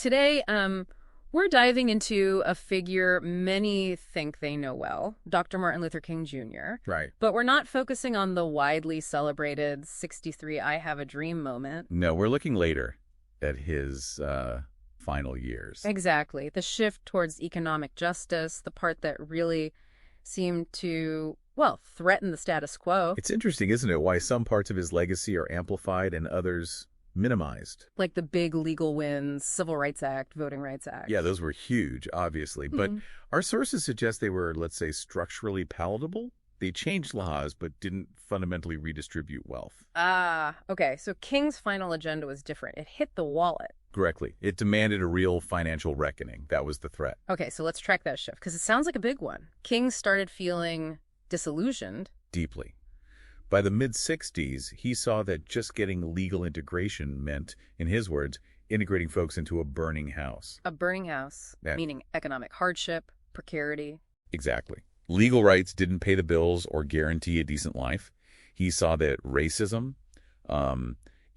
today, we're diving into a figure many think they know well, Dr. Martin Luther King Jr. Right. But we're not focusing on the widely celebrated 63 I Have a Dream moment. No, we're looking later at his final years. Exactly. The shift towards economic justice, the part that really seemed to, well, threaten the status quo. It's interesting, isn't it, why some parts of his legacy are amplified and others minimized. Like the big legal wins, Civil Rights Act, Voting Rights Act. Yeah, those were huge, obviously. But our sources suggest they were, let's say, structurally palatable. They changed laws, but didn't fundamentally redistribute wealth. Okay. So King's final agenda was different. It hit the wallet. Correctly. It demanded a real financial reckoning. That was the threat. Okay, so let's track that shift, because it sounds like a big one. King started feeling disillusioned. Deeply. By the mid-60s, he saw that just getting legal integration meant, in his words, integrating folks into a burning house. A burning house, meaning economic hardship, precarity. Exactly. Legal rights didn't pay the bills or guarantee a decent life. He saw that racism,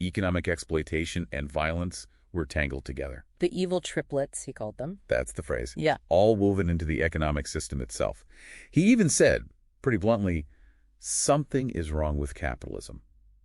economic exploitation, and violence were tangled together. The evil triplets, he called them. That's the phrase. Yeah. All woven into the economic system itself. He even said, pretty bluntly, something is wrong with capitalism.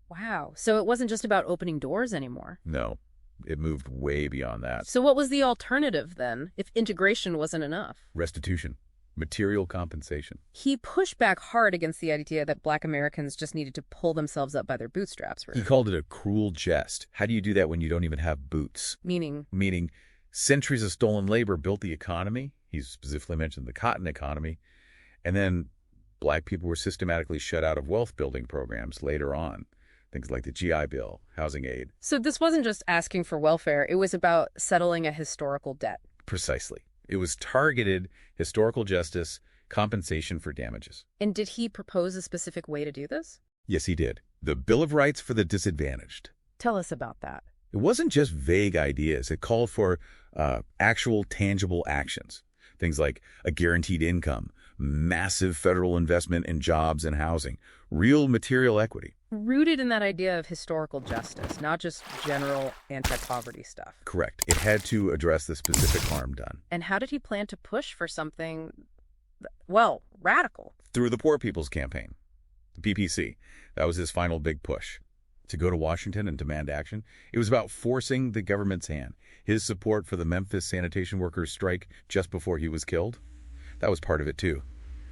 Wow. So it wasn't just about opening doors anymore. No, it moved way beyond that. So what was the alternative then, if integration wasn't enough? Restitution. Material compensation. He pushed back hard against the idea that Black Americans just needed to pull themselves up by their bootstraps. He called it a cruel jest. How do you do that when you don't even have boots? Meaning? Meaning centuries of stolen labor built the economy. He specifically mentioned the cotton economy. And then Black people were systematically shut out of wealth-building programs later on. Things like the GI Bill, housing aid. So this wasn't just asking for welfare. It was about settling a historical debt. Precisely. It was targeted historical justice, compensation for damages. And did he propose a specific way to do this? Yes, he did. The Bill of Rights for the Disadvantaged. Tell us about that. It wasn't just vague ideas. It called for actual tangible actions. Things like a guaranteed income, massive federal investment in jobs and housing, real material equity. Rooted in that idea of historical justice, not just general anti-poverty stuff. Correct. It had to address the specific harm done. And how did he plan to push for something, well, radical? Through the Poor People's Campaign, the PPC. That was his final big push. To go to Washington and demand action, it was about forcing the government's hand. His support for the Memphis sanitation workers' strike just before he was killed, that was part of it too.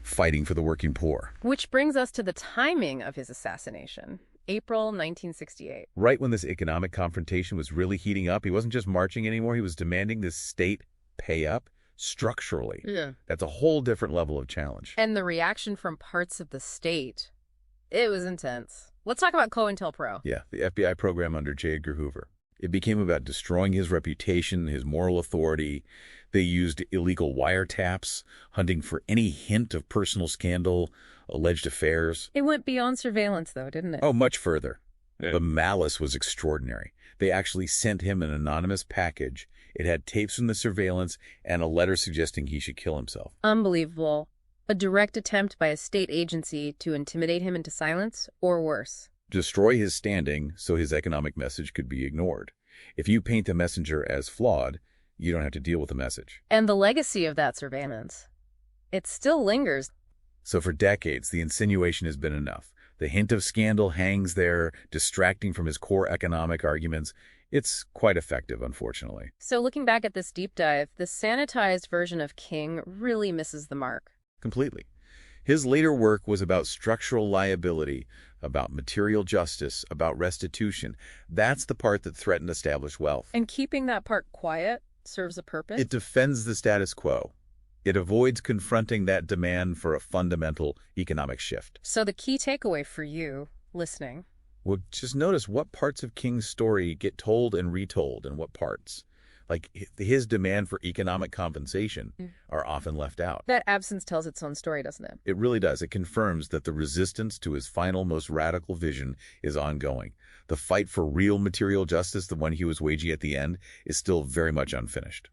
Fighting for the working poor. Which brings us to the timing of his assassination, April 1968. Right when this economic confrontation was really heating up, he wasn't just marching anymore, he was demanding this state pay up structurally. Yeah. That's a whole different level of challenge. And the reaction from parts of the state, it was intense. Let's talk about COINTELPRO. Yeah, the FBI program under J. Edgar Hoover. It became about destroying his reputation, his moral authority. They used illegal wiretaps, hunting for any hint of personal scandal, alleged affairs. It went beyond surveillance, though, didn't it? Oh, much further. Yeah. The malice was extraordinary. They actually sent him an anonymous package. It had tapes from the surveillance and a letter suggesting he should kill himself. Unbelievable. A direct attempt by a state agency to intimidate him into silence, or worse. Destroy his standing so his economic message could be ignored. If you paint the messenger as flawed, you don't have to deal with the message. And the legacy of that surveillance, it still lingers. So for decades, the insinuation has been enough. The hint of scandal hangs there, distracting from his core economic arguments. It's quite effective, unfortunately. So looking back at this deep dive, the sanitized version of King really misses the mark. Completely. His later work was about structural liability, about material justice, about restitution. That's the part that threatened established wealth. And keeping that part quiet serves a purpose? It defends the status quo. It avoids confronting that demand for a fundamental economic shift. So the key takeaway for you, listening? Well, just notice what parts of King's story get told and retold and what parts. Like his demand for economic compensation are often left out. That absence tells its own story, doesn't it? It really does. It confirms that the resistance to his final, most radical vision is ongoing. The fight for real material justice, the one he was waging at the end, is still very much unfinished.